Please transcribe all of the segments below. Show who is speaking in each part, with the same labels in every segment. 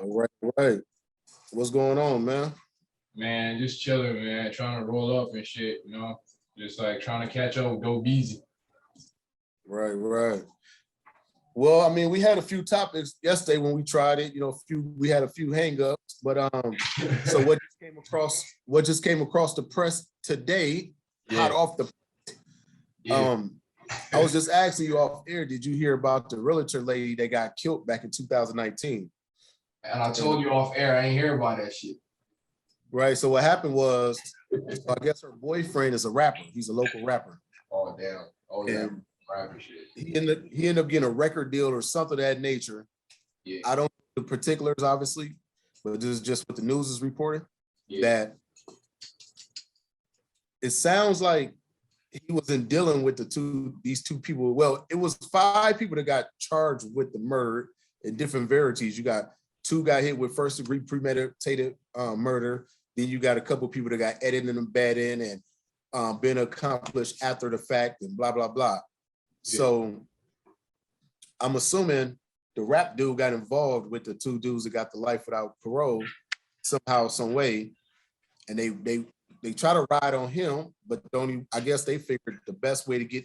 Speaker 1: All right, all right. What's going on, man?
Speaker 2: Man, just chilling, man. Trying to roll up and shit, you know. Just like trying to catch up with doughbeezy.
Speaker 1: Right, right. Well, I mean, we had a few topics yesterday when we tried it. We had a few hangups, but so what just came across the press today, hot off the I was just asking you off air, did you hear about the realtor lady that got killed back in 2019?
Speaker 2: And I told you off air, I ain't hear about that shit.
Speaker 1: Right. So what happened was, I guess her boyfriend is a rapper. He's a local rapper.
Speaker 2: Oh damn. Oh yeah. Rapper shit.
Speaker 1: He ended up getting a record deal or something of that nature.
Speaker 2: Yeah.
Speaker 1: I don't know the particulars, obviously, but this is just what the news is reporting.
Speaker 2: Yeah.
Speaker 1: That it sounds like he wasn't dealing with these two people. Well, it was 5 people that got charged with the murder in different verities. You got 2 got hit with first degree premeditated murder. Then you got a couple of people that got aiding and abetting and been accomplished after the fact and blah, blah, blah. Yeah. So I'm assuming the rap dude got involved with the 2 dudes that got the life without parole somehow, some way. And they try to ride on him, but I guess they figured the best way to get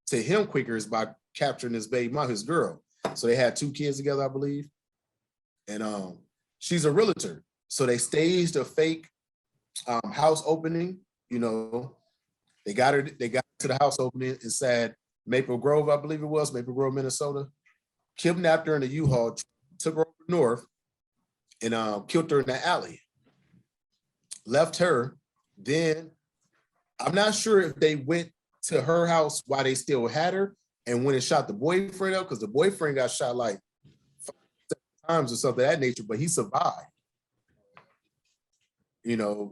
Speaker 1: to him quicker is by capturing his baby mom, his girl. So they had 2 kids together, I believe. And she's a realtor. So they staged a fake house opening. They got to the house opening and said Maple Grove, I believe it was, Maple Grove, Minnesota. Kidnapped her in a U-Haul, took her over north, and killed her in the alley. Left her. Then I'm not sure if they went to her house while they still had her and went and shot the boyfriend up, because the boyfriend got shot like 5 times or something of that nature, but he survived.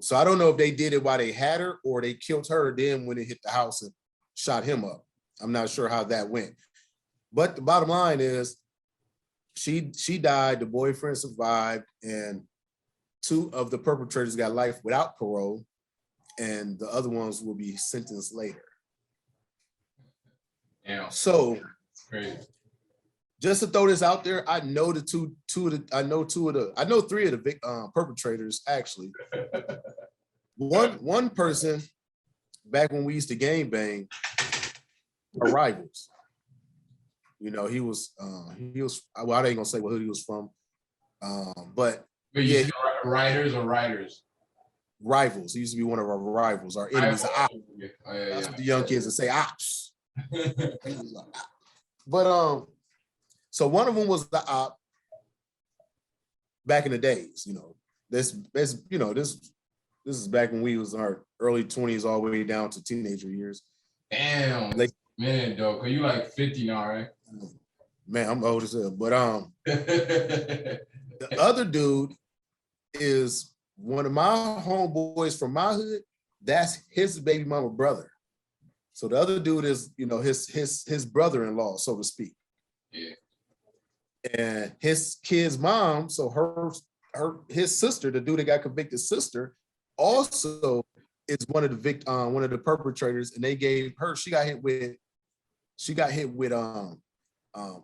Speaker 1: So I don't know if they did it while they had her or they killed her then when it hit the house and shot him up. I'm not sure how that went. But the bottom line is she died, the boyfriend survived, and 2 of the perpetrators got life without parole, and the other ones will be sentenced later.
Speaker 2: Yeah.
Speaker 1: So
Speaker 2: crazy.
Speaker 1: Just to throw this out there, I know 3 of the perpetrators actually. One person back when we used to game bang, our rivals. He was well, I ain't gonna say who he was from, but
Speaker 2: yeah, writers or writers.
Speaker 1: Rivals. He used to be one of our rivals, our enemies. That's what the young kids would say. Ops. But so one of them was the op back in the days. This is back when we was in our early 20s all the way down to teenager years.
Speaker 2: Damn, man, dog. Cause you like 50 now, right?
Speaker 1: Man, I'm old as hell. But the other dude is one of my homeboys from my hood. That's his baby mama brother. So the other dude is, his brother-in-law, so to speak.
Speaker 2: Yeah.
Speaker 1: And his kid's mom, so his sister, the dude that got convicted sister, also is one of the perpetrators, and they gave her, she got hit with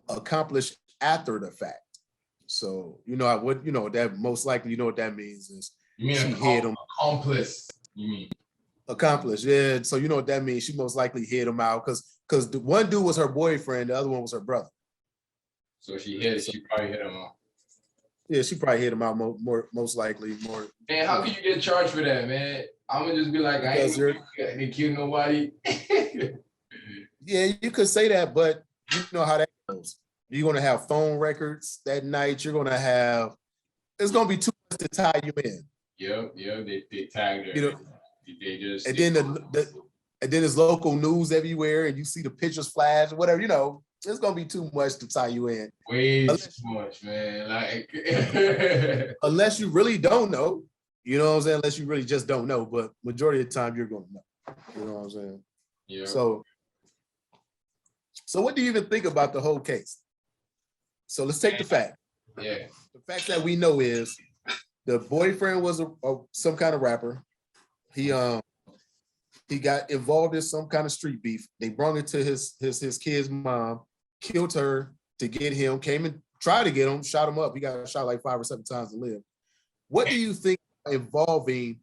Speaker 1: accomplished after the fact. So that most likely what that means is
Speaker 2: she hit him. Accomplice, you mean?
Speaker 1: Accomplished, yeah. So you know what that means. She most likely hit him out because the one dude was her boyfriend, the other one was her brother.
Speaker 2: So she probably hit him out.
Speaker 1: Yeah, she probably hit him out most likely.
Speaker 2: Man, how can you get charged for that, man? I'm gonna just be like, I ain't kill nobody.
Speaker 1: Yeah, you could say that, but you know how that goes. You're gonna have phone records that night. It's gonna be too much to tie you in.
Speaker 2: Yep. They tagged her. They just
Speaker 1: and then there's local news everywhere, and you see the pictures flash, whatever. It's gonna be too much to tie you in.
Speaker 2: Way too much, man. Like
Speaker 1: unless you really don't know, you know what I'm saying? Unless you really just don't know, but majority of the time you're gonna know. You know what I'm saying?
Speaker 2: Yeah.
Speaker 1: So what do you even think about the whole case? So let's take the fact.
Speaker 2: Yeah.
Speaker 1: The fact that we know is the boyfriend was some kind of rapper. He got involved in some kind of street beef. They brought it to his kid's mom, killed her to get him, came and tried to get him, shot him up. He got shot like 5 or 7 times to live. What do you think involving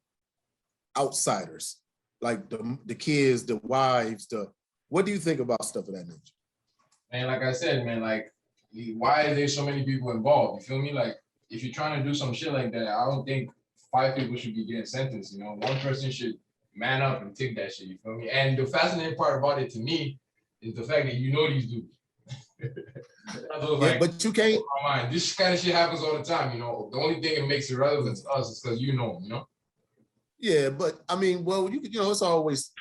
Speaker 1: outsiders, like the kids, the wives, what do you think about stuff of that nature?
Speaker 2: And like I said, man, like, why are there so many people involved? You feel me? Like, if you're trying to do some shit like that, I don't think 5 people should be getting sentenced. You know, one person should man up and take that shit. You feel me? And the fascinating part about it to me is the fact that you know these dudes.
Speaker 1: Yeah, but you can't.
Speaker 2: This kind of shit happens all the time. You know, the only thing that makes it relevant to us is because you know them. You know.
Speaker 1: Yeah, but I mean, well, it's always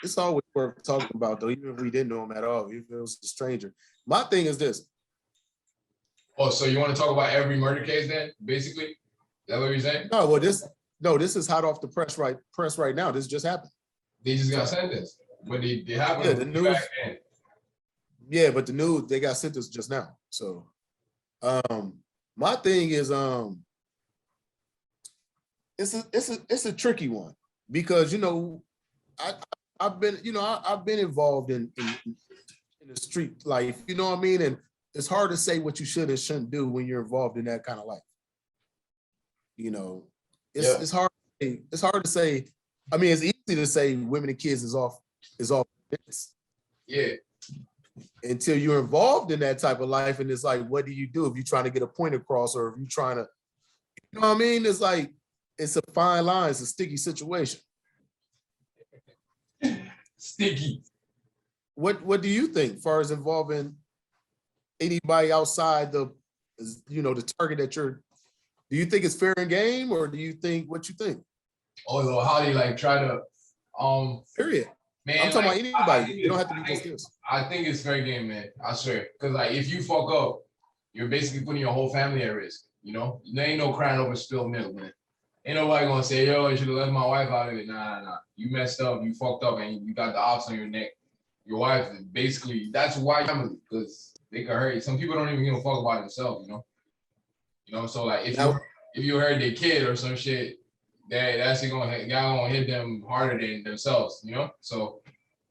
Speaker 1: worth talking about though, even if we didn't know him at all, even if it was a stranger. My thing is this.
Speaker 2: Oh, so you want to talk about every murder case then, basically? Is that what you're saying?
Speaker 1: No, well, this is hot off the press right now. This just happened.
Speaker 2: They just got sentenced, but they happened.
Speaker 1: Yeah, the news. Yeah, but the news, they got sentenced just now. So, my thing is, it's a tricky one because I've been involved in the street life. You know what I mean? And it's hard to say what you should and shouldn't do when you're involved in that kind of life. You know, it's hard. It's hard to say. I mean, it's easy to say women and kids is off limits.
Speaker 2: Yeah.
Speaker 1: Until you're involved in that type of life, and it's like, what do you do if you're trying to get a point across, or if you're trying to, you know what I mean? It's like it's a fine line. It's a sticky situation.
Speaker 2: Sticky.
Speaker 1: What do you think, as far as involving anybody outside the target that you're? Do you think it's fair and game, or do you think what you think?
Speaker 2: Oh, how they like try to
Speaker 1: Period.
Speaker 2: Man,
Speaker 1: I'm talking about anybody. You don't have to be just this.
Speaker 2: I think it's fair game, man. I swear. Because like if you fuck up, you're basically putting your whole family at risk. You know, there ain't no crying over spilled milk, man. Ain't nobody gonna say, yo, you should have left my wife out of it. Nah. You messed up, you fucked up, and you got the ops on your neck. Your wife, basically, that's why family, because they can hurt you. Some people don't even give a fuck about themselves, you know. You know, so like if you hurt their kid or some shit, that's gonna hit them harder than themselves, you know. So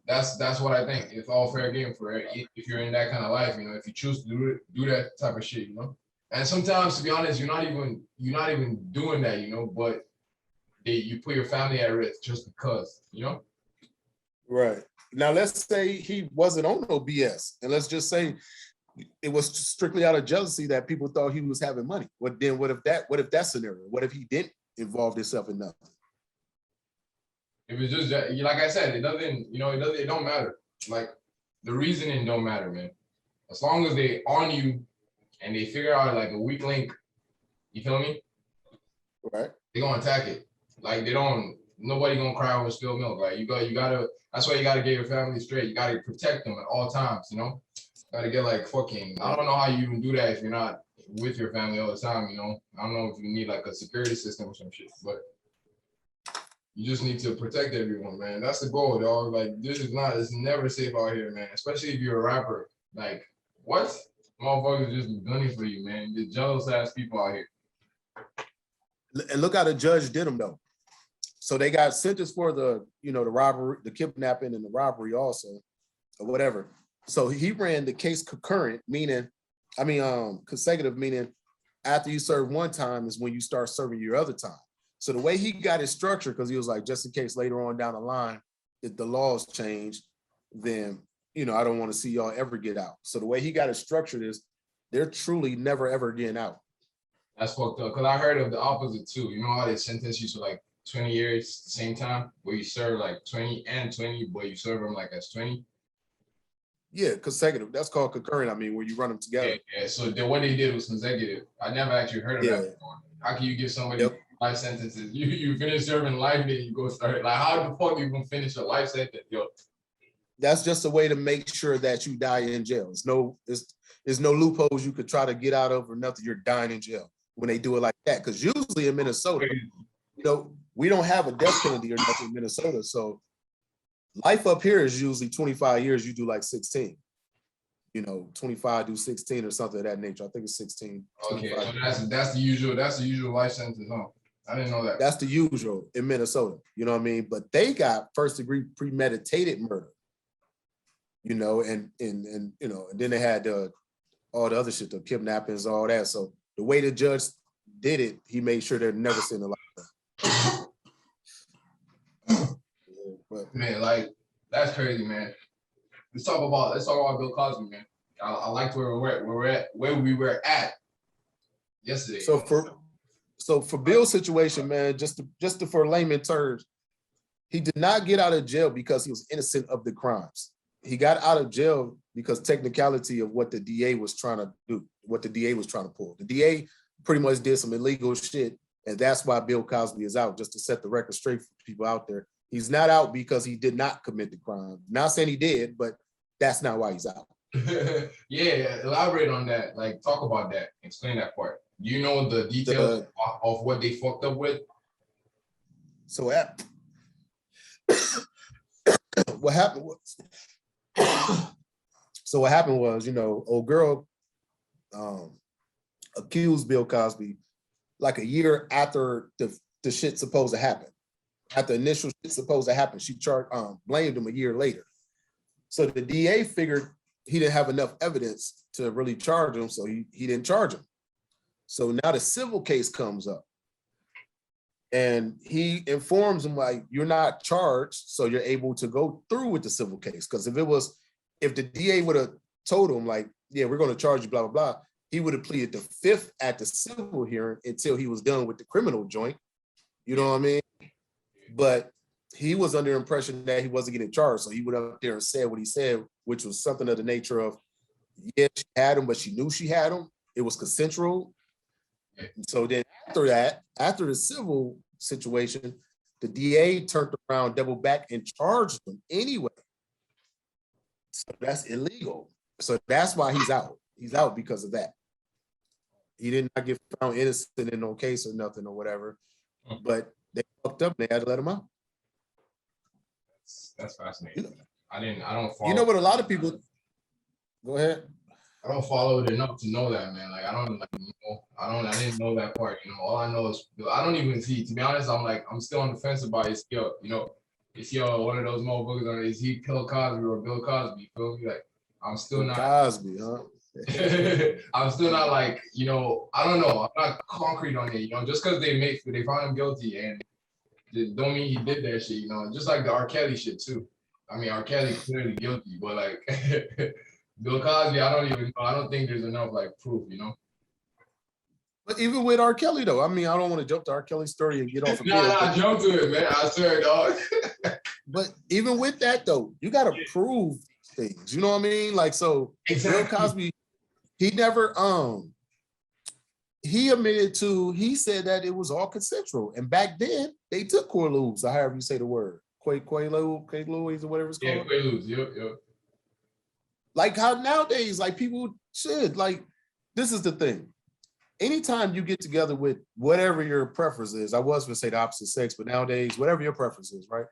Speaker 2: that's what I think. It's all fair game for it if you're in that kind of life, you know. If you choose to do that type of shit, you know. And sometimes, to be honest, you're not even doing that, you know. But you put your family at risk just because, you know. Right.
Speaker 1: Now let's say he wasn't on no BS, and let's just say it was strictly out of jealousy that people thought he was having money. What if that scenario? What if he didn't involve himself in nothing?
Speaker 2: If it's just like I said, it don't matter. Like the reasoning don't matter, man. As long as they on you and they figure out like a weak link, you feel me?
Speaker 1: Right.
Speaker 2: They're gonna attack it. Like nobody gonna cry over spilled milk. Like you gotta. That's why you gotta get your family straight. You gotta protect them at all times. You know, gotta get like fucking. I don't know how you even do that if you're not with your family all the time. You know, I don't know if you need like a security system or some shit, but you just need to protect everyone, man. That's the goal, dog. Like it's never safe out here, man. Especially if you're a rapper. Like what? Motherfuckers just gunning for you, man. The jealous ass people out here.
Speaker 1: And look how the judge did them though. So they got sentenced for the robbery, the kidnapping, and the robbery also, or whatever. So he ran the case concurrent, consecutive, meaning after you serve one time is when you start serving your other time. So the way he got it structured, because he was like, just in case later on down the line, if the laws change, then I don't want to see y'all ever get out. So the way he got it structured is they're truly never ever getting out.
Speaker 2: That's fucked up. Because I heard of the opposite too. You know how they sentence you to like 20 years at the same time, where you serve like 20 and 20, but you serve them like as 20.
Speaker 1: Yeah, consecutive. That's called concurrent. Where you run them together.
Speaker 2: Yeah. So what they did was consecutive. I never actually heard of that before. How can you give somebody life sentences? You finish serving life, then you go start. Like, how the fuck you gonna finish a life sentence, yo?
Speaker 1: That's just a way to make sure that you die in jail. There's no loopholes you could try to get out of or nothing. You're dying in jail when they do it like that. Because usually in Minnesota, we don't have a death penalty or nothing in Minnesota. So life up here is usually 25 years. You do like 16. 25 do 16 or something of that nature. I think it's 16.
Speaker 2: Okay, so that's the usual life sentence, huh? I didn't know that.
Speaker 1: That's the usual in Minnesota. You know what I mean? But they got first degree premeditated murder. And then they had all the other shit, the kidnappings, all that. So the way the judge did it, he made sure they're never seen a life. But
Speaker 2: Man, like that's crazy, man. Let's talk about Bill Cosby, man. I liked where we were at yesterday.
Speaker 1: So for Bill's situation, man, just for layman terms, he did not get out of jail because he was innocent of the crimes. He got out of jail because technicality of what the DA was trying to do, what the DA was trying to pull. The DA pretty much did some illegal shit, and that's why Bill Cosby is out, just to set the record straight for people out there. He's not out because he did not commit the crime. Not saying he did, but that's not why he's out.
Speaker 2: Yeah, elaborate on that. Like, talk about that. Explain that part. You know the details of what they fucked up with?
Speaker 1: So what happened was, old girl accused Bill Cosby like a year after the shit supposed to happen. After initial shit supposed to happen, she blamed him a year later. So the DA figured he didn't have enough evidence to really charge him, so he didn't charge him. So now the civil case comes up. And he informs him, like, you're not charged, so you're able to go through with the civil case. Because if the DA would have told him, like, yeah, we're going to charge you, blah, blah, blah, he would have pleaded the fifth at the civil hearing until he was done with the criminal joint. You know what I mean? But he was under the impression that he wasn't getting charged. So he went up there and said what he said, which was something of the nature of, yeah, she had him, but she knew she had him. It was consensual. So then after that, after the civil situation, the DA turned around, doubled back, and charged him anyway. So that's illegal. So that's why he's out. He's out because of that. He did not get found innocent in no case or nothing or whatever, but they fucked up. They had to let him out.
Speaker 2: That's fascinating. I don't follow.
Speaker 1: You know what? A lot of people. Go ahead.
Speaker 2: I don't follow it enough to know that, man. Like, I didn't know that part. All I know is I don't even see. To be honest, I'm still on the fence about is he one of those motherfuckers, or is he Bill Cosby or Bill Cosby? You feel me? Like, I'm still not
Speaker 1: Cosby, huh?
Speaker 2: I'm still not like, I don't know. I'm not concrete on it, just because they found him guilty and don't mean he did that shit, just like the R. Kelly shit too. I mean, R. Kelly clearly guilty, but like Bill Cosby, I don't think there's enough like proof,
Speaker 1: But even with R. Kelly though, I mean, I don't want to jump to R. Kelly's story and get off of
Speaker 2: Nah, jump to it, man. I swear, dog.
Speaker 1: But even with that though, you gotta prove things. You know what I mean? Like, so exactly. Bill Cosby, he never he said that it was all consensual. And back then they took Quaaludes, or however you say the word. Quaaludes or whatever it's called.
Speaker 2: Yeah, Quaaludes, yep.
Speaker 1: Like how nowadays, like people should, like, this is the thing. Anytime you get together with whatever your preference is, I was gonna say the opposite sex, but nowadays, whatever your preference is, right?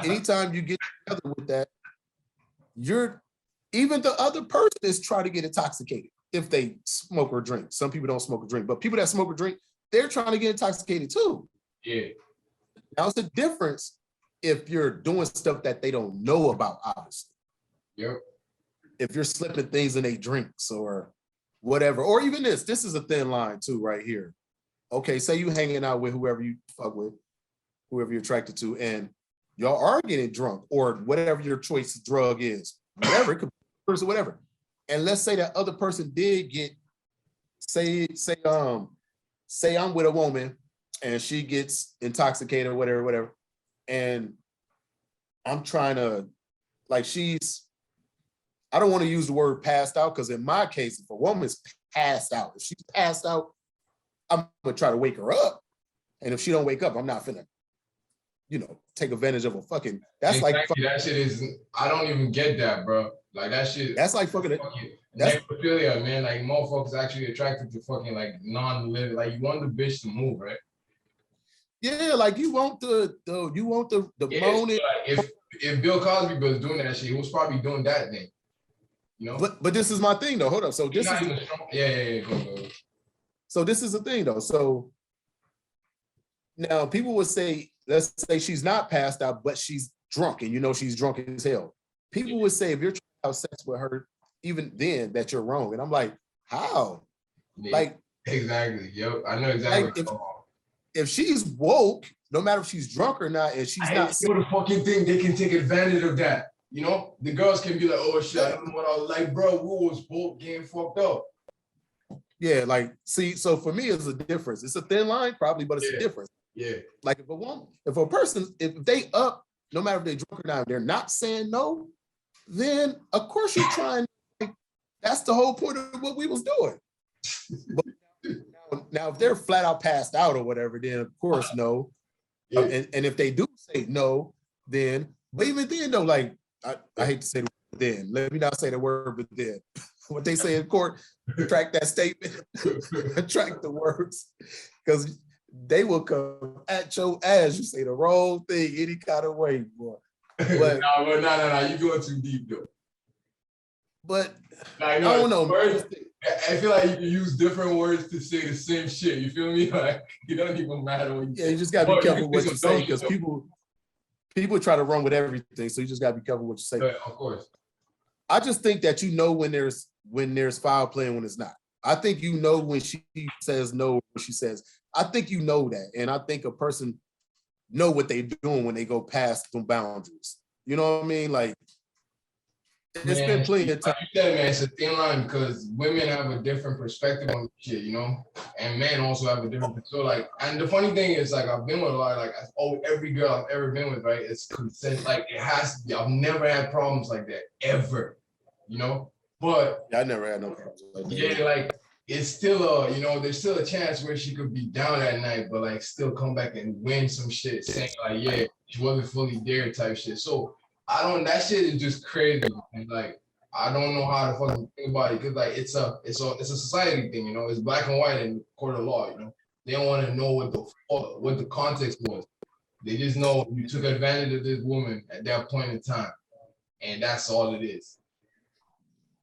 Speaker 1: Anytime you get together with that, even the other person is trying to get intoxicated if they smoke or drink. Some people don't smoke or drink, but people that smoke or drink, they're trying to get intoxicated too.
Speaker 2: Yeah.
Speaker 1: Now it's a difference if you're doing stuff that they don't know about, obviously.
Speaker 2: Yep.
Speaker 1: If you're slipping things in their drinks or whatever, or even this is a thin line too, right here. Okay, say you hanging out with whoever you fuck with, whoever you're attracted to, and y'all are getting drunk or whatever your choice of drug is, whatever, it could be or whatever. And let's say that other person did get, say I'm with a woman and she gets intoxicated or whatever, and I'm trying to, like, I don't want to use the word passed out, because in my case, if a woman's passed out, if she's passed out, I'm gonna try to wake her up. And if she don't wake up, I'm not finna, take advantage of a fucking, that's
Speaker 2: exactly. Like that shit is, I don't even get that, bro. Like that shit.
Speaker 1: That's like fucking
Speaker 2: that's necrophilia, man. Like motherfuckers actually attracted to fucking like non-living. Like you want the bitch to move, right?
Speaker 1: Yeah, like you want the moaning.
Speaker 2: Like if Bill Cosby was doing that shit, he was probably doing that thing.
Speaker 1: But this is my thing though. Hold up. So this is
Speaker 2: go.
Speaker 1: So this is the thing though. So now people would say, let's say she's not passed out, but she's drunk, and she's drunk as hell. People would say if you're trying to have sex with her, even then, that you're wrong. And I'm like, How?
Speaker 2: Yeah,
Speaker 1: Like,
Speaker 2: exactly. Yep. I know exactly.
Speaker 1: like if she's woke, no matter if she's drunk or not, and she's not,
Speaker 2: You know the fucking thing, they can take advantage of that. You know, the girls can be like, oh shit, I don't know what I was like, bro. We was both getting fucked up.
Speaker 1: yeah, like, see, so for me, it's a difference. It's a thin line, probably, but it's a difference.
Speaker 2: Yeah.
Speaker 1: Like if a woman, if a person, if they up, no matter if they're drunk or not, they're not saying no, then of course you're trying. Like, that's the whole point of what we was doing. But now, if they're flat out passed out or whatever, then of course no.
Speaker 2: Yeah.
Speaker 1: And if they do say no, then, but even then though, like I hate to say the word then. Let me not say the word, but then. What they say in court, retract that statement, retract the words, because they will come at your ass. You say the wrong thing any kind of way, boy. But
Speaker 2: no, you going too deep though.
Speaker 1: But
Speaker 2: I don't know. I feel like you can use different words to say the same shit. You feel me? Like it doesn't even matter what you say.
Speaker 1: You just gotta be careful what you say, because people try to run with everything. So you just gotta be careful what you say.
Speaker 2: Of course.
Speaker 1: I just think that you know when there's foul play and when it's not. I think you know when she says no, when she says, I think you know that. And I think a person know what they're doing when they go past some boundaries. You know what I mean? Like, it's been plenty of time.
Speaker 2: Like you said, man, it's a thin line because women have a different perspective on shit, you know, and men also have a different. So like, and the funny thing is, like, I've been with a lot, like, every girl I've ever been with, right? It's consent. Like, it has to be. I've never had problems like that ever, you know. But
Speaker 1: I never had no problems like that.
Speaker 2: Yeah, like it's still you know, there's still a chance where she could be down at night, but like still come back and win some shit, saying like, yeah, she wasn't fully there type shit. So that shit is just crazy. And like, I don't know how to fucking think about it, because like it's a society thing, you know. It's black and white in court of law, you know. They don't want to know what the context was. They just know you took advantage of this woman at that point in time, and that's all it is.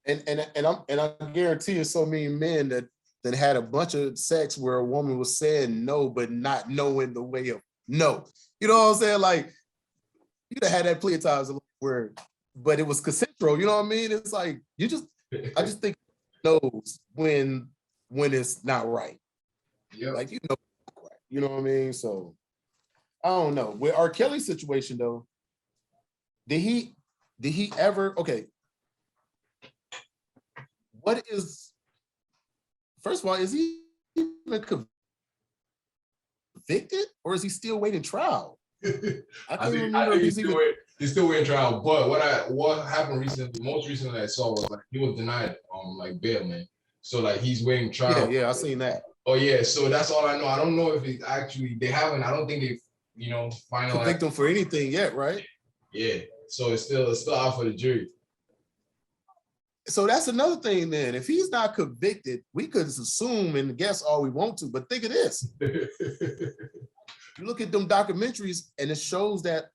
Speaker 1: And I guarantee you, so many men that had a bunch of sex where a woman was saying no, but not knowing the way of no. You know what I'm saying? Like, you'd have had that plenty of times where, but it was consensual. You know what I mean? It's like I just think knows when it's not right.
Speaker 2: Yeah.
Speaker 1: Like, you know what I mean? So I don't know. With R. Kelly's situation though, did he ever, okay. What is, first of all, is he even convicted or is he still waiting trial? I can't remember if
Speaker 2: he's still waiting trial. But what happened recently, most recently I saw was like he was denied like bail, man. So like he's waiting trial.
Speaker 1: Yeah, I seen that.
Speaker 2: Oh yeah, so that's all I know. I don't know if it's actually, they haven't, I don't think they've, you know, finalized
Speaker 1: convict him for anything yet, right?
Speaker 2: Yeah. So it's still out for the jury.
Speaker 1: So that's another thing then. If he's not convicted, we could assume and guess all we want to, but think of this. You look at them documentaries and it shows that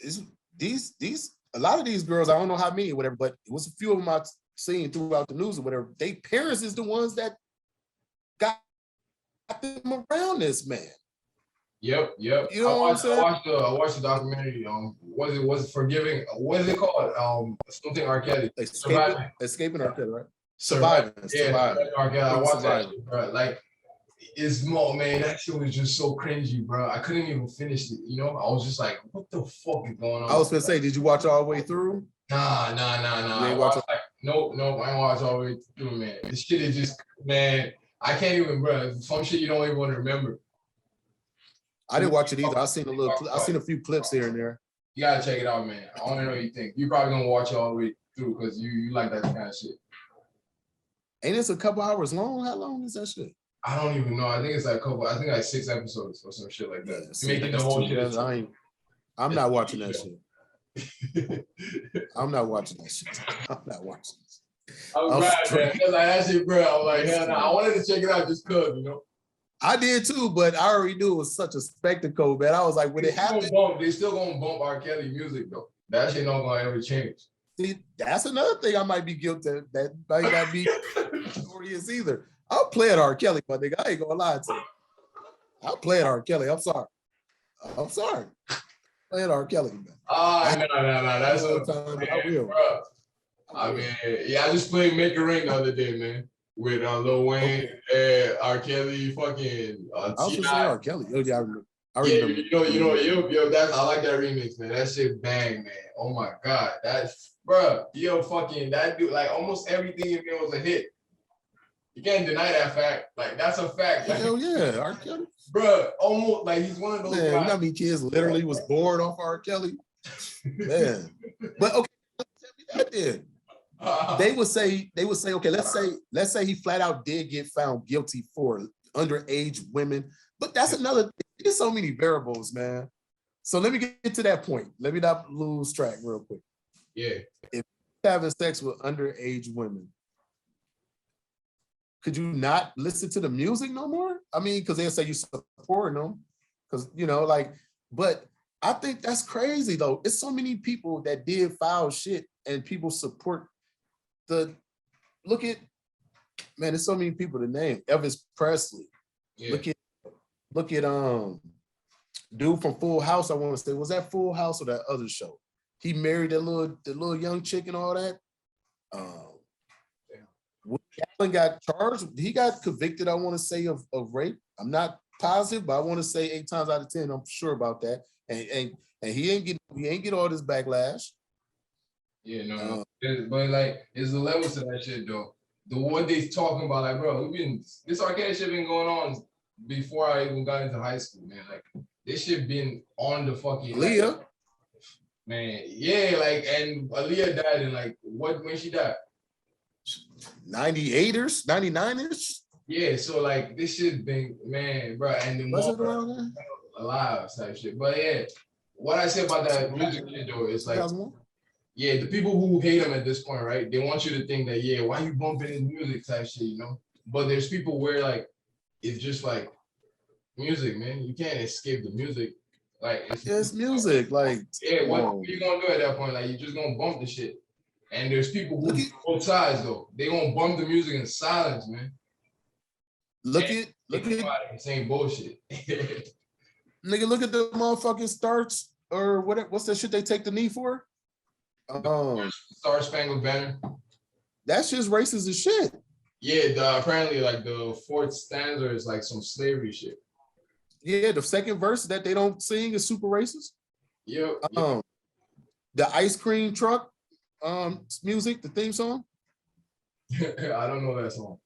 Speaker 1: a lot of these girls, I don't know how many or whatever, but it was a few of them I've seen throughout the news or whatever, they parents is the ones that got them around this man.
Speaker 2: Yep.
Speaker 1: You know what I'm saying?
Speaker 2: I watched the documentary. Was it Forgiving? What is it called? Something R. Kelly.
Speaker 1: Escaping R. Kelly, right?
Speaker 2: Surviving.
Speaker 1: Surviving.
Speaker 2: R. Kelly. I watched that shit, bro. Like, it's more, man. That shit was just so cringy, bro. I couldn't even finish it. You know, I was just like, what the fuck is going on?
Speaker 1: I was gonna say, did you watch all the way through?
Speaker 2: Nah. I watched nope. I ain't watch all the way through, man. This shit is just, man. I can't even, bro. Some shit you don't even want to remember.
Speaker 1: I didn't watch it either. I seen a few clips here and there.
Speaker 2: You gotta check it out, man. I want to know what you think. You're probably gonna watch it all the way through because you like that kind of shit.
Speaker 1: Ain't this a couple hours long? How long is that shit?
Speaker 2: I don't even know. I think it's like like 6 episodes or some shit like that. Yeah, making the whole shit.
Speaker 1: I'm not watching that shit. I'm not watching that shit. I'm not watching this.
Speaker 2: I'm glad, man. Because like that shit, bro. I'm like, hell no. I wanted to check it out just cause, you know.
Speaker 1: I did too, but I already knew it was such a spectacle, man. I was like, when it happened,
Speaker 2: they still gonna bump R. Kelly music though. That shit not gonna ever change.
Speaker 1: See, that's another thing I might be guilty of. That might not be notorious either. I'll play at R. Kelly, my nigga. I ain't gonna lie to you. I'll play at R. Kelly. I'm sorry. Play at R. Kelly, man.
Speaker 2: No. That's what
Speaker 1: time I will.
Speaker 2: Bro. I mean, yeah, I just played Make It Rain the other day, man. with Lil Wayne and R. Kelly, fucking
Speaker 1: I was gonna say
Speaker 2: T.I.
Speaker 1: R. Kelly. Oh yeah, I remember.
Speaker 2: Yeah,
Speaker 1: remember.
Speaker 2: yo, that's I like that remix, man. That shit bang, man. Oh my god, that's bro, yo, fucking that dude, like almost everything in there was a hit. You can't deny that fact. Like that's a fact. Like,
Speaker 1: Hell yeah, R. Kelly.
Speaker 2: bro, almost like he's one of those
Speaker 1: Man, you know
Speaker 2: guys.
Speaker 1: how many kids literally was born off R. Kelly? Man. But okay, tell me that then. They would say, okay, let's say he flat out did get found guilty for underage women, but that's another thing. There's so many variables, man. So let me get to that point. Let me not lose track real quick.
Speaker 2: Yeah.
Speaker 1: If you're having sex with underage women, could you not listen to the music no more? I mean, because they'll say you supporting them, because but I think that's crazy though. It's so many people that did foul shit and people support look at, man, there's so many people to name. Elvis Presley.
Speaker 2: Yeah.
Speaker 1: Look at dude from Full House, I want to say. Was that Full House or that other show? He married the little young chick and all that. Woody Allen got charged. He got convicted, I want to say, of rape. I'm not positive, but I want to say 8 times out of 10, I'm sure about that. And he ain't get all this backlash.
Speaker 2: Yeah, no. But like, it's the levels to that shit though. The what they talking about, like, bro, this arcade shit been going on before I even got into high school, man. Like, this shit been on the fucking
Speaker 1: Aaliyah.
Speaker 2: Man, yeah, like, and Aaliyah died in like when she died?
Speaker 1: 98ers, 99ers.
Speaker 2: Yeah, so like this shit been, man, bro, and the
Speaker 1: Was it
Speaker 2: more
Speaker 1: around there?
Speaker 2: alive type shit. But yeah, what I say about that music shit though is like,
Speaker 1: 2001?
Speaker 2: yeah, the people who hate him at this point, right? They want you to think that, yeah, why you bumping his music type shit, you know? But there's people where like it's just like music, man. You can't escape the music. Like
Speaker 1: it's music. Like,
Speaker 2: yeah, what you gonna do at that point? Like you just gonna bump the shit. And there's people who both sides though. They gonna bump the music in silence, man.
Speaker 1: Look at
Speaker 2: same bullshit.
Speaker 1: Nigga, look at the motherfucking starts or what's that shit they take the knee for?
Speaker 2: Star Spangled Banner.
Speaker 1: That's just racist as shit.
Speaker 2: Yeah, apparently like the fourth stanza is like some slavery shit.
Speaker 1: Yeah, the second verse that they don't sing is super racist.
Speaker 2: Yep.
Speaker 1: The ice cream truck music, the theme song.
Speaker 2: I don't know that song.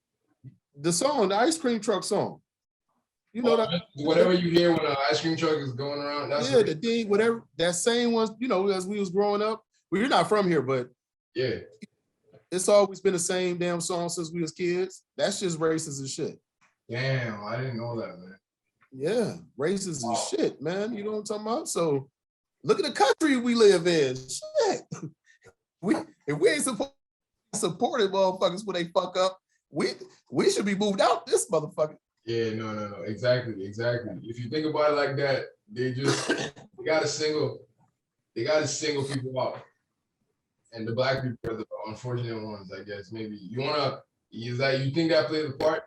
Speaker 1: The ice cream truck song. You know that
Speaker 2: whatever you hear when an ice cream truck is going around. That's
Speaker 1: the thing, whatever that same one, as we was growing up. Well, you're not from here, but
Speaker 2: yeah,
Speaker 1: it's always been the same damn song since we was kids. That's just racist as shit.
Speaker 2: Damn, I didn't know that, man.
Speaker 1: Yeah, racist as shit, man. You know what I'm talking about? So look at the country we live in. Shit. If we ain't supported motherfuckers when they fuck up, we should be moved out this motherfucker.
Speaker 2: Yeah, no. Exactly. If you think about it like that, they gotta single people out. And the black people are the unfortunate ones, I guess. Maybe you think that plays a part?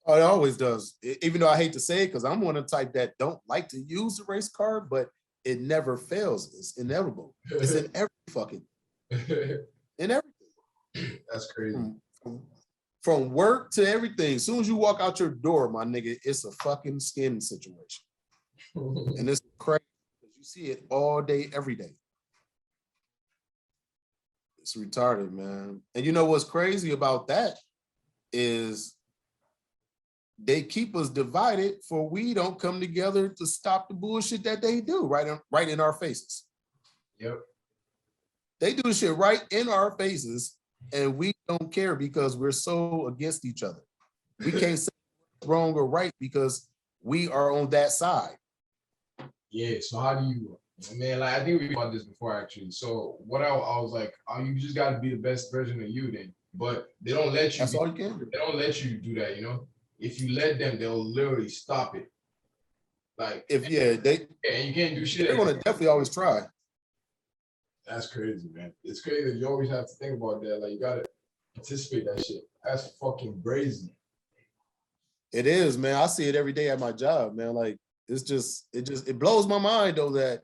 Speaker 1: Oh, it always does. Even though I hate to say it, because I'm one of the type that don't like to use the race card, but it never fails. It's inevitable. It's in every fucking in everything.
Speaker 2: That's crazy.
Speaker 1: From work to everything. As soon as you walk out your door, my nigga, it's a fucking skin situation. And it's crazy. You see it all day, every day. It's retarded, man. And you know what's crazy about that is they keep us divided for we don't come together to stop the bullshit that they do right in our faces.
Speaker 2: Yep.
Speaker 1: They do the shit right in our faces and we don't care because we're so against each other. We can't say wrong or right because we are on that side.
Speaker 2: Yeah, so how do you, man, like I think we talked about this before actually. So what I was like, you just gotta be the best version of you then. But they don't let you.
Speaker 1: That's all you can do.
Speaker 2: They don't let you do that, you know? If you let them, they'll literally stop it. Like
Speaker 1: and
Speaker 2: you can't do shit.
Speaker 1: They're gonna definitely always try.
Speaker 2: That's crazy, man. It's crazy. You always have to think about that. Like you gotta participate that shit. That's fucking brazen.
Speaker 1: It is, man. I see it every day at my job, man. Like it blows my mind though that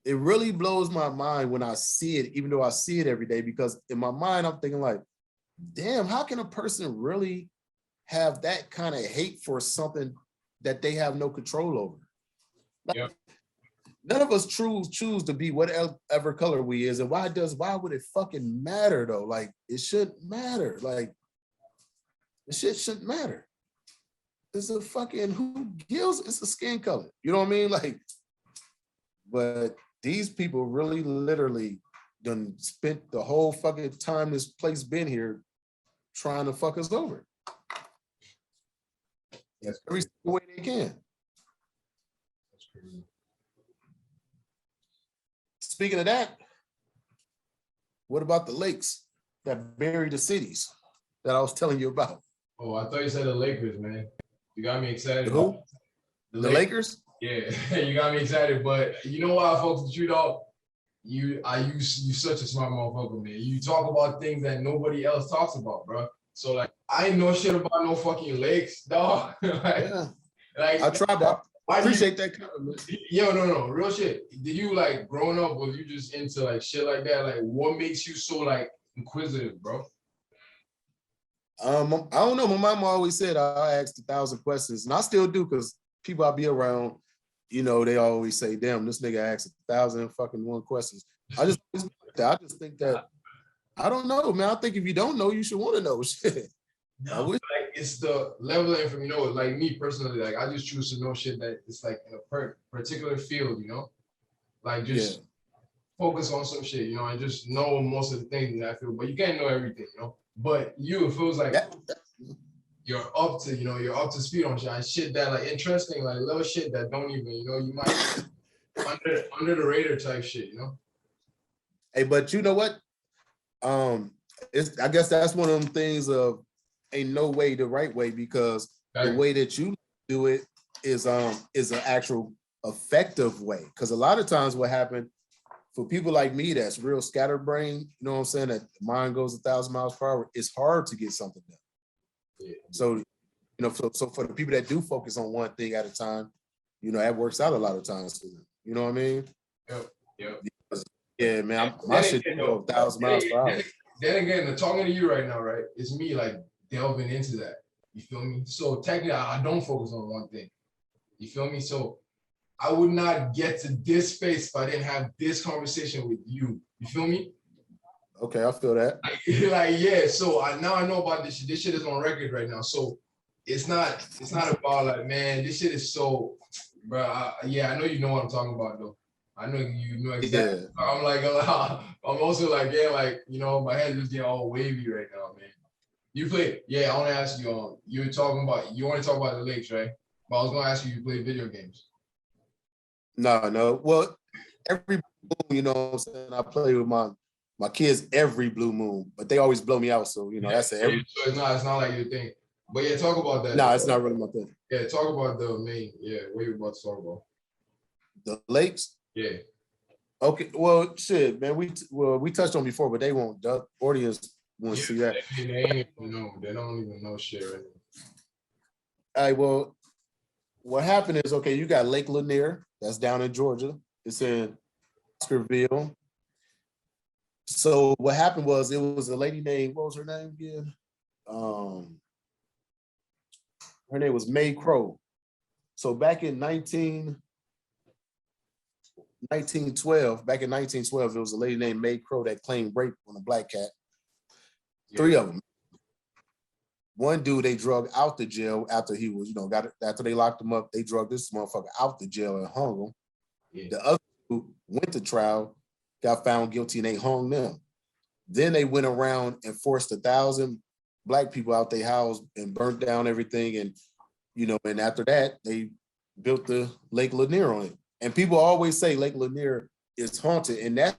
Speaker 1: it really blows my mind when I see it, even though I see it every day, because in my mind I'm thinking like, damn, how can a person really have that kind of hate for something that they have no control over? Like,
Speaker 2: Yep.
Speaker 1: none of us choose to be whatever color we is, and why would it fucking matter though? Like, it shouldn't matter. Like, the shit shouldn't matter. It's a fucking, who gives? It's a skin color. You know what I mean? Like, but these people really literally done spent the whole fucking time this place been here trying to fuck us over.
Speaker 2: That's
Speaker 1: Every
Speaker 2: crazy.
Speaker 1: single way they can.
Speaker 2: That's crazy.
Speaker 1: Speaking of that, what about the lakes that bury the cities that I was telling you about?
Speaker 2: Oh, I thought you said the Lakers, man. You got me excited.
Speaker 1: Who? The Lakers?
Speaker 2: Yeah, you got me excited. But you know why I fucked with you, dog? You such a smart motherfucker, man. You talk about things that nobody else talks about, bro. So like, I ain't know shit about no fucking lakes, dog.
Speaker 1: Yeah,
Speaker 2: like,
Speaker 1: I tried, but I
Speaker 2: why do you?
Speaker 1: appreciate that compliment.
Speaker 2: Yo, no, real shit. Did you like growing up? Was you just into like shit like that? Like, what makes you so like inquisitive, bro?
Speaker 1: I don't know. My mom always said I asked 1,000 questions, and I still do because people I be around, you know, they always say, "Damn, this nigga asked 1,001 questions." I just think that I don't know, man. I think if you don't know, you should want to know. Shit. I
Speaker 2: No,
Speaker 1: wish.
Speaker 2: like it's the level of information. You know, like me personally, like I just choose to know shit that it's like in a particular field. You know, like
Speaker 1: Yeah,
Speaker 2: just focus on some shit. You know, and just know most of the things in that field. But you can't know everything. You know, but you it feels like
Speaker 1: that,
Speaker 2: you're up to. You know, you're up to speed on shit that like interesting, like little shit that don't even. You know, you might under the radar type shit. You know.
Speaker 1: hey, but you know what? I guess that's one of them things of ain't no way the right way, because the way that you do it is an actual effective way. Because a lot of times what happened for people like me that's real scatterbrained, you know what I'm saying, that mind goes 1,000 miles per hour, it's hard to get something done.
Speaker 2: Yeah.
Speaker 1: So, you know, so for the people that do focus on one thing at a time, you know, that works out a lot of times for them. You know what I mean?
Speaker 2: Yep.
Speaker 1: Yeah, man, my
Speaker 2: Then
Speaker 1: shit
Speaker 2: again,
Speaker 1: go
Speaker 2: though,
Speaker 1: 1,000 miles per hour.
Speaker 2: then again, talking to you right now, right? It's me like delving into that. You feel me? So technically, I don't focus on one thing. You feel me? So I would not get to this space if I didn't have this conversation with you. You feel me?
Speaker 1: Okay, I feel that.
Speaker 2: Like yeah. So now I know about this shit. This shit is on record right now. So it's not about like, man, this shit is so, bro. Yeah, I know you know what I'm talking about though. I know you know exactly.
Speaker 1: Yeah.
Speaker 2: I'm like, I'm also like, yeah, like, you know, my head is getting all wavy right now, man. You play, yeah, I want to ask you, you want to talk about the Lakes, right? But I was going to ask you play video games.
Speaker 1: No. Well, every moon, you know what I'm saying, I play with my kids every blue moon, but they always blow me out. So, you know, that's it.
Speaker 2: So it's not like your thing. But yeah, talk about that.
Speaker 1: No, it's not really my thing.
Speaker 2: Yeah, talk about the main, what you're about to talk about.
Speaker 1: The lakes?
Speaker 2: Yeah.
Speaker 1: Okay, well, shit, man, we touched on before, but they won't. The audience won't see that.
Speaker 2: They ain't even know. They don't even know shit right now.
Speaker 1: All right, well, what happened is, okay, you got Lake Lanier, that's down in Georgia. It's in Oscarville. So what happened was, it was a lady named, what was her name again? Her name was May Crow. So back in 1912, it was a lady named May Crow that claimed rape on a black cat. Yeah. 3 of them. One dude they drug out the jail after he was, after they locked him up, they drugged this motherfucker out the jail and hung him. Yeah. The other two went to trial, got found guilty, and they hung them. Then they went around and forced 1,000 black people out their house and burnt down everything. And, and after that, they built the Lake Lanier on it. And people always say Lake Lanier is haunted. And I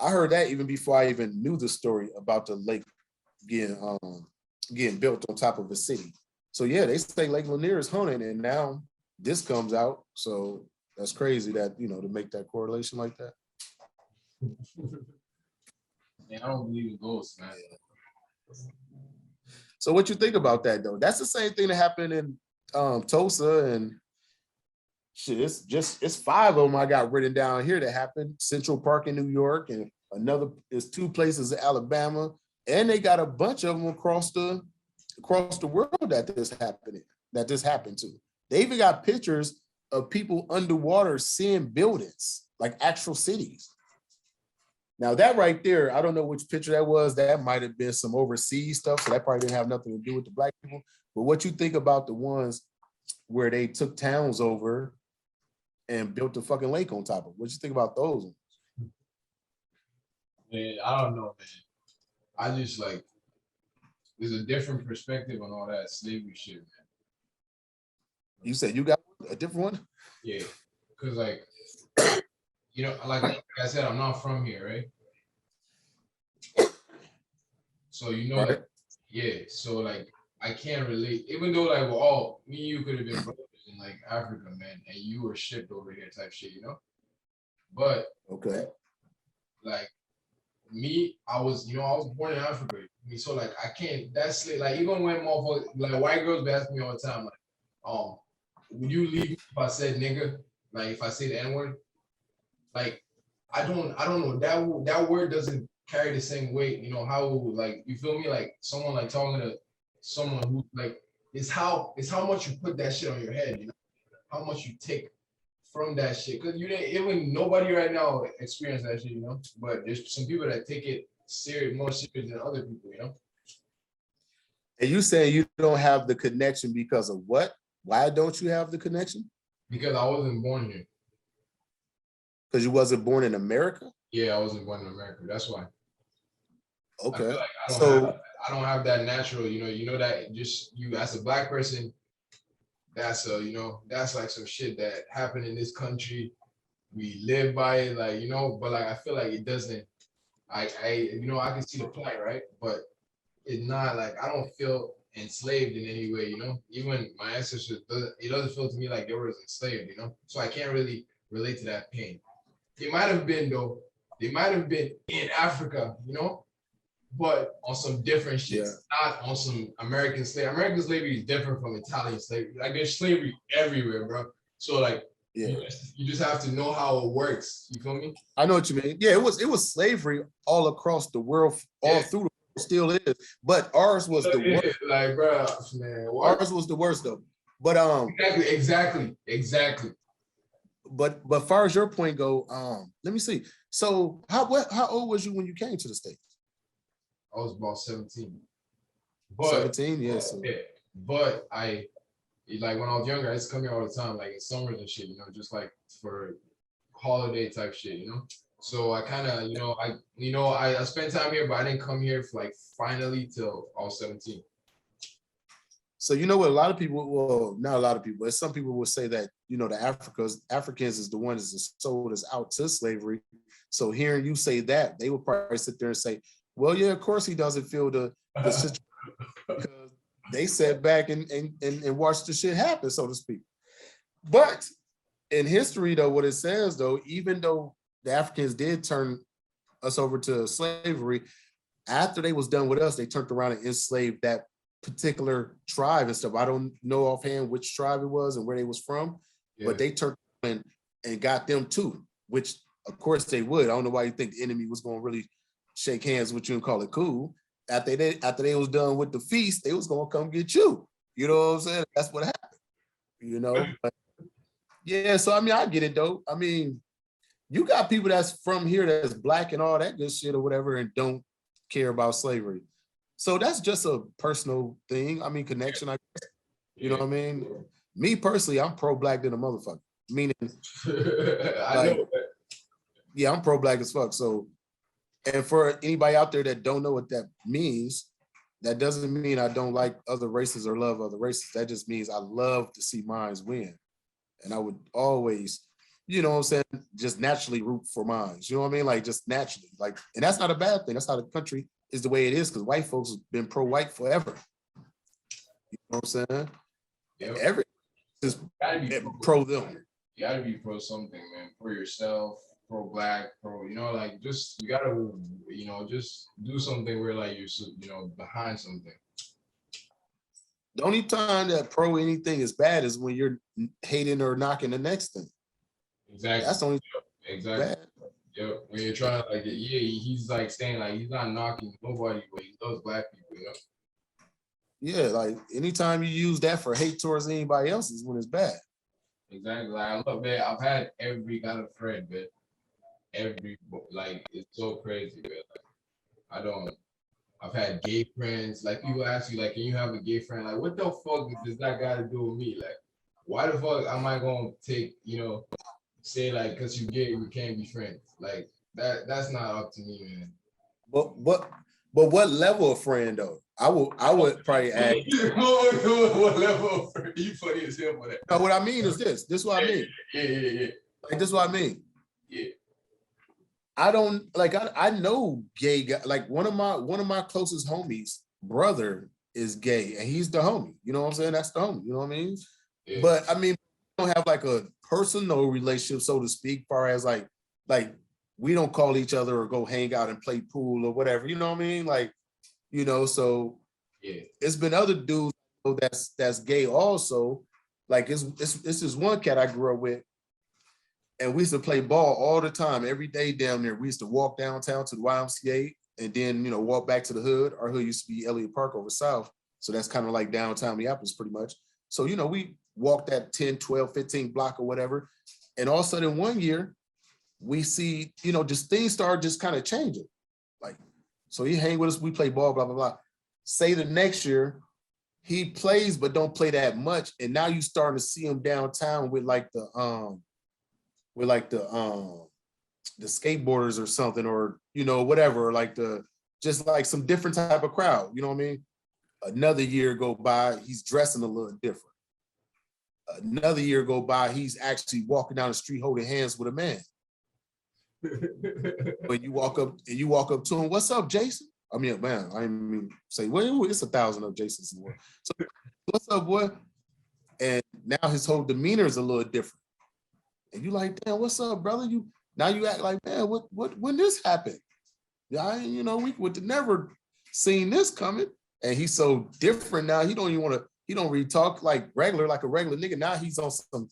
Speaker 1: heard that even before I even knew the story about the lake getting built on top of a city. So yeah, they say Lake Lanier is haunted, and now this comes out. So that's crazy that, to make that correlation like that.
Speaker 2: Man, I don't believe in ghosts, man.
Speaker 1: So what you think about that though? That's the same thing that happened in Tulsa, and shit, it's 5 of them I got written down here that happened. Central Park in New York, and there's 2 places in Alabama. And they got a bunch of them across the world that this happened to. They even got pictures of people underwater seeing buildings, like actual cities. Now that right there, I don't know which picture that was. That might have been some overseas stuff, so that probably didn't have nothing to do with the black people. But what you think about the ones where they took towns over and built a fucking lake on top of? What you think about those ones?
Speaker 2: Man, I don't know, man. I just like there's a different perspective on all that slavery shit, man.
Speaker 1: You said you got a different one?
Speaker 2: Yeah, because like you know, like I said, I'm not from here, right? So you know,
Speaker 1: Right.
Speaker 2: like yeah, so like I can't relate, even though like we're all me and you could have been brothers in like Africa, man, and you were shipped over here type shit, you know. But
Speaker 1: Okay.
Speaker 2: like me, I was born in Africa. So like I can't. That's like even when motherfuckers like white girls be asking me all the time, like, would you leave me if I said nigga? Like if I say the N word, like I don't know that word doesn't carry the same weight. You know how like you feel me? Like someone like talking to someone who like it's how much you put that shit on your head. You know how much you take from that shit, because you didn't even nobody right now experience that shit, you know. But there's some people that take it more serious than other people, you know.
Speaker 1: And you saying you don't have the connection because of what? Why don't you have the connection?
Speaker 2: Because I wasn't born here.
Speaker 1: Because you wasn't born in America?
Speaker 2: Yeah, I wasn't born in America. That's why.
Speaker 1: Okay.
Speaker 2: Like I don't have that natural, you know that just you as a black person, that's that's like some shit that happened in this country. We live by it, like, but like I feel like it doesn't. I I can see the point, right? But it's not like I don't feel enslaved in any way, you know. Even my ancestors, it doesn't feel to me like they were enslaved, you know. So I can't really relate to that pain. They might have been though. They might have been in Africa, you know, but on some different shit, not on some American slavery. American slavery is different from Italian slavery. Like there's slavery everywhere, bro. So like, you just have to know how it works. You feel me?
Speaker 1: I know what you mean. Yeah, it was slavery all across the world, all through the world, still is. But ours was the worst.
Speaker 2: Like, bro, man,
Speaker 1: ours was the worst though. But
Speaker 2: exactly.
Speaker 1: But far as your point go, let me see. So how old was you when you came to the States?
Speaker 2: I was about 17. But
Speaker 1: 17, yes.
Speaker 2: Yeah, but like when I was younger, I used to come here all the time, like in summers and shit, you know, just like for holiday type shit, you know. So I kind of, I spent time here, but I didn't come here for like finally till I was 17.
Speaker 1: So you know what a lot of people, well, not a lot of people, but some people will say that, the Africans is the ones that sold us out to slavery. So hearing you say that, they would probably sit there and say, well, yeah, of course he doesn't feel the situation because they sat back and watched the shit happen, so to speak. But in history, though, what it says, though, even though the Africans did turn us over to slavery, after they was done with us, they turned around and enslaved that particular tribe and stuff. I don't know offhand which tribe it was and where they was from, but they turned and got them too, which of course they would. I don't know why you think the enemy was going to really shake hands with you and call it cool. After they was done with the feast, they was going to come get you. You know what I'm saying? That's what happened, But yeah, so I mean, I get it though. I mean, you got people that's from here that's black and all that good shit or whatever and don't care about slavery. So that's just a personal thing. I mean, connection, I guess. You know what I mean? Me personally, I'm pro-black than a motherfucker. Meaning,
Speaker 2: I know.
Speaker 1: Yeah, I'm pro-black as fuck. So, and for anybody out there that don't know what that means, that doesn't mean I don't like other races or love other races. That just means I love to see mines win. And I would always, you know what I'm saying, just naturally root for mines. You know what I mean? Like just naturally. Like, and that's not a bad thing. That's how the country is the way it is, because white folks have been pro-white forever. You know what I'm saying?
Speaker 2: Yep.
Speaker 1: Every is pro them.
Speaker 2: You gotta be pro something, man. Pro yourself, pro black, pro, like just you gotta, just do something where like you're, behind something.
Speaker 1: The only time that pro anything is bad is when you're hating or knocking the next thing.
Speaker 2: Exactly.
Speaker 1: That's the only
Speaker 2: exactly.
Speaker 1: bad.
Speaker 2: Yeah, when you're trying to like, yeah, he's like saying like he's not knocking nobody, but he loves black people, you know.
Speaker 1: Yeah, like anytime you use that for hate towards anybody else is when it's bad.
Speaker 2: Exactly. Like I love, man. I've had every kind of friend, man. Every like it's so crazy, man. Like, I don't. I've had gay friends. Like people ask you, like, can you have a gay friend? Like, what the fuck does that got to do with me? Like, why the fuck am I gonna take, say like, cause you gay, we can't be friends? Like that's not up to me, man.
Speaker 1: But what level of friend though? I would probably ask.
Speaker 2: What level of friend? You funny as hell for that.
Speaker 1: No, what I mean is this. This is what I mean.
Speaker 2: Yeah.
Speaker 1: Like this is what I mean.
Speaker 2: Yeah.
Speaker 1: I don't like I know gay guy. Like one of my closest homies, brother is gay, and he's the homie. You know what I'm saying? That's the homie. You know what I mean?
Speaker 2: Yeah.
Speaker 1: But I mean, we don't have like a personal relationship, so to speak, far as like we don't call each other or go hang out and play pool or whatever. You know what I mean? Like, so
Speaker 2: Yeah.
Speaker 1: it's been other dudes that's gay also. Like it's this one cat I grew up with. And we used to play ball all the time, every day down there. We used to walk downtown to the YMCA and then, walk back to the hood. Our hood used to be Elliott Park over south. So that's kind of like downtown Minneapolis pretty much. So, we walked that 10, 12, 15 block or whatever. And all of a sudden one year we see, just things start just kind of changing. Like, so he hang with us, we play ball, blah, blah, blah. Say the next year he plays, but don't play that much. And now you starting to see him downtown with like the skateboarders or something, or whatever, like just like some different type of crowd, you know what I mean? Another year go by, he's dressing a little different. Another year go by, he's actually walking down the street holding hands with a man. When you walk up to him, what's up, Jason? I mean, man, I mean, say, well, it's 1,000 of Jasons in the world. So, what's up, boy? And now his whole demeanor is a little different. And you like, damn, what's up, brother? Now you act like, man, when this happened? Yeah, we would have never seen this coming. And he's so different now. He don't really talk like a regular nigga. Now he's on some,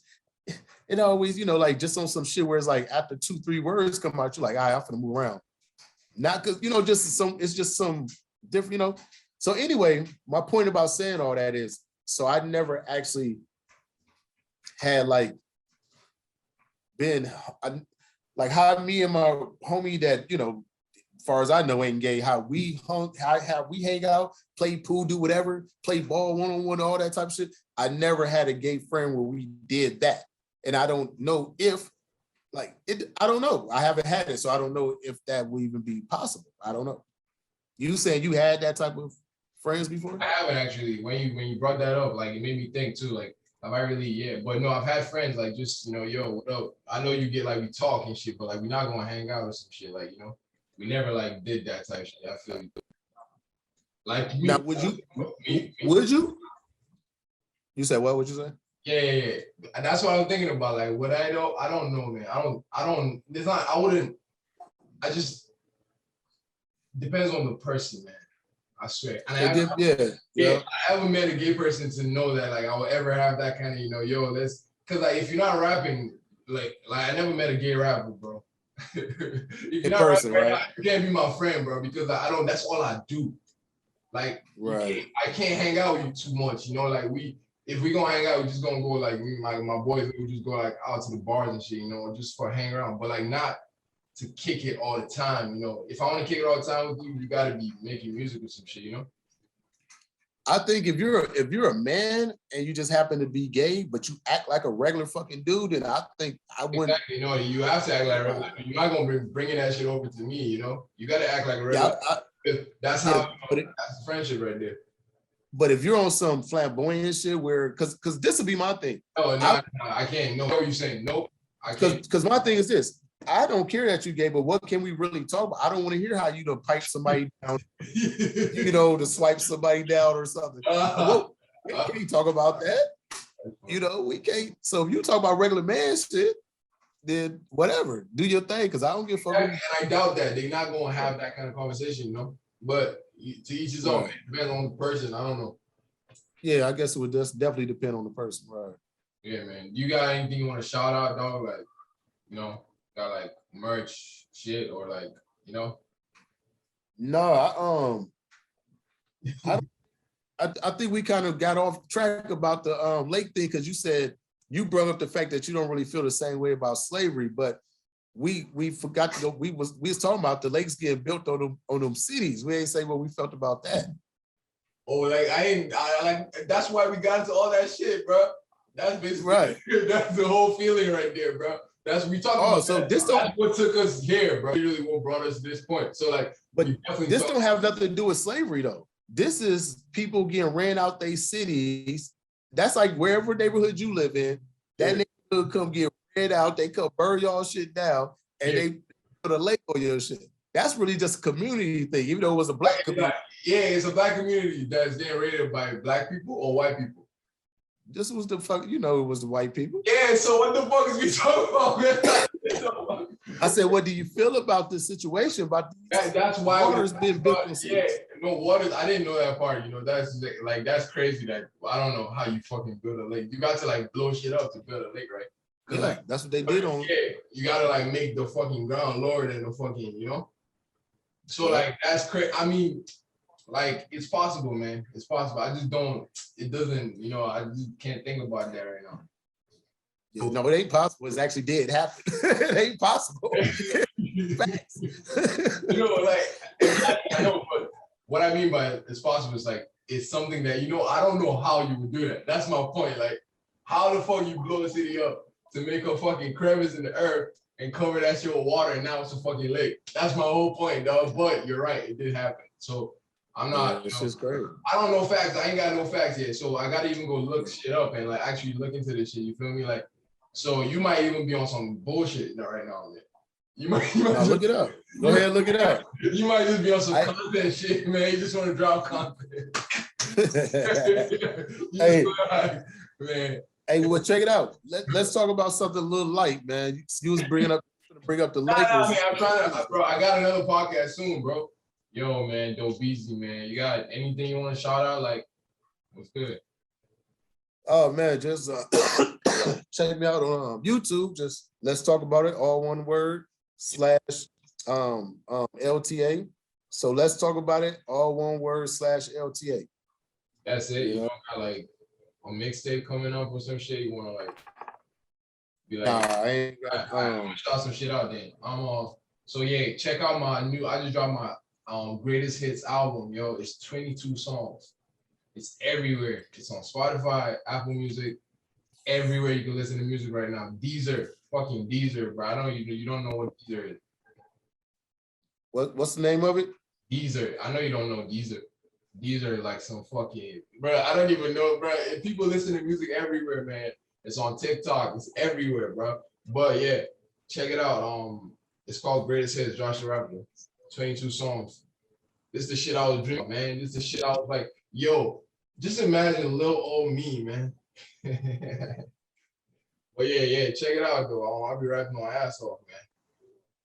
Speaker 1: it always, like just on some shit where it's like after 2-3 words come out, you're like, all right, I'm gonna move around. Not because, it's just some different, So anyway, my point about saying all that is, so I never actually had like been like how me and my homie that, as far as I know ain't gay, how we hang out, play pool, do whatever, play ball one-on-one, all that type of shit. I never had a gay friend where we did that. And I don't know if I don't know. I haven't had it, so I don't know if that will even be possible. I don't know. You saying you had that type of friends before?
Speaker 2: I haven't actually. When you brought that up, like it made me think too. Like, have I really? Yeah, but no, I've had friends like just yo, what up? I know you get like we talk and shit, but like we're not gonna hang out or some shit. Like we never like did that type of shit. I feel you. Like me,
Speaker 1: now, would you? Would you? You said what? Would you say?
Speaker 2: Yeah. And that's what I'm thinking about. Like, what I don't know, man. I don't. There's not. I wouldn't. I just depends on the person, man. I swear. And I haven't met a gay person to know that like I would ever have that kind of let's because like if you're not rapping like I never met a gay rapper, bro. If you're not
Speaker 1: person,
Speaker 2: rapping,
Speaker 1: right?
Speaker 2: you can't be my friend, bro, because I don't. That's all I do. Like,
Speaker 1: right.
Speaker 2: I can't hang out with you too much. Like if we gonna hang out, we just gonna go like my boys. We just go like out to the bars and shit, just for hang around, but like not to kick it all the time. If I want to kick it all the time with you, you gotta be making music or some shit.
Speaker 1: I think if you're a man and you just happen to be gay, but you act like a regular fucking dude, then I think I wouldn't.
Speaker 2: Exactly. No, you have to act like a regular. You're not gonna bringing that shit over to me. You gotta act like a regular. That's how. That's friendship right there.
Speaker 1: But if you're on some flamboyant shit where, because this would be my thing.
Speaker 2: Oh, no, I can't. No, what you're saying? Nope. I can't.
Speaker 1: Because my thing is this. I don't care that you gay, but what can we really talk about? I don't want to hear how you to pipe somebody down, to swipe somebody down or something. We can't talk about that. We can't. So if you talk about regular man shit, then whatever, do your thing. Because I don't give a fuck.
Speaker 2: And I doubt that they're not gonna have that kind of conversation, But to each his own. It depends on the person. I don't know.
Speaker 1: Yeah, I guess it would just definitely depend on the person, right?
Speaker 2: Yeah, man. You got anything you want to shout out, dog? Like, got like merch shit or like, you know?
Speaker 1: No, I think we kind of got off track about the lake thing because you said you brought up the fact that you don't really feel the same way about slavery, but we forgot to go. We was talking about the lakes getting built on them cities. We ain't say what we felt about that.
Speaker 2: Oh, like I like that's why we got into all that shit, bro. That's basically
Speaker 1: Right.
Speaker 2: That's the whole feeling right there, bro. That's what we talking about.
Speaker 1: So
Speaker 2: that.
Speaker 1: this
Speaker 2: That's what took us here, bro. Really what brought us to this point. So like,
Speaker 1: but this don't have nothing to do with slavery though. This is people getting ran out their cities. That's like wherever neighborhood you live in, that neighborhood come get ran out. They come burn y'all shit down, and they put a lake on your shit. That's really just a community thing, even though it was a black community.
Speaker 2: Yeah, it's a black community that's getting raided by black people or white people.
Speaker 1: This was the fuck, it was the white people.
Speaker 2: Yeah, so what the fuck is we talking about, man?
Speaker 1: I said, what do you feel about this situation? About
Speaker 2: that's why
Speaker 1: water's been built.
Speaker 2: Waters. I didn't know that part. That's crazy. That I don't know how you fucking build a lake. You got to like blow shit up to build a lake, right?
Speaker 1: Yeah, like, that's what they did on.
Speaker 2: Yeah, you gotta like make the fucking ground lower than the fucking, So like that's crazy. I mean, like it's possible, man. It's possible. I just don't. It doesn't. I just can't think about that right now.
Speaker 1: Yeah, no, it ain't possible. It's actually did happen. It ain't possible. Facts.
Speaker 2: I know, but what I mean by it's possible is like it's something that I don't know how you would do that. That's my point. Like, how the fuck you blow a city up to make a fucking crevice in the earth and cover that shit with water, and now it's a fucking lake. That's my whole point, dog. But you're right, it did happen. So I'm not.
Speaker 1: It's just great.
Speaker 2: I don't know facts. I ain't got no facts yet. So I gotta even go look shit up and like actually look into this shit. You feel me? Like, so you might even be on some bullshit right now, man. You might
Speaker 1: look it up. Go ahead, look it up.
Speaker 2: You might just be on some content shit, man. You just want to drop content.
Speaker 1: Hey,
Speaker 2: man.
Speaker 1: Hey, well, check it out. Let's talk about something a little light, man. You was bring up the Lakers.
Speaker 2: Nah, man, I'm trying to, bro. I got another podcast soon, bro. Yo, man, doughbeezy, man. You got anything you want to shout out? Like, what's good?
Speaker 1: Oh man, just check me out on YouTube. Just let's talk about it. All one word / LTA. So let's talk about it. All one word / LTA.
Speaker 2: That's it. You don't got like a mixtape coming up or some shit. You want to like be like,
Speaker 1: nah, I ain't got.
Speaker 2: I shout some shit out then. So yeah, check out my I just dropped my greatest hits album, yo. It's 22 songs. It's everywhere. It's on Spotify, Apple Music, everywhere you can listen to music right now. Deezer, fucking Deezer, bro. You don't know what Deezer is.
Speaker 1: What's the name of it?
Speaker 2: Deezer. I know you don't know Deezer. Deezer is like some fucking, bro. I don't even know, bro. If people listen to music everywhere, man. It's on TikTok. It's everywhere, bro. But yeah, check it out. It's called Greatest Hits, Josh the Rapper. 22 songs. This is the shit I was dreaming, man. This is the shit I was like, yo, just imagine little old me, man. But yeah, check it out though. I'll be rapping my ass off, man.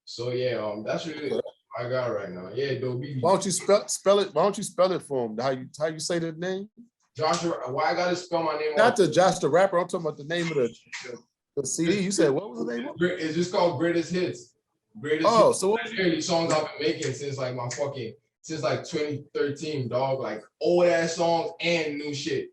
Speaker 2: So yeah, that's really what I got right now. Yeah, doughbeezy.
Speaker 1: Why don't you spell it? Why don't you spell it for him? How you say the name?
Speaker 2: Joshua, why I gotta spell my name?
Speaker 1: Not the Josh the Rapper. I'm talking about the name of the CD. You said what was the name of it?
Speaker 2: It's just called Greatest Hits. Greatest Hits. So what these songs I've been making since like 2013, dog. Like old ass songs and new shit.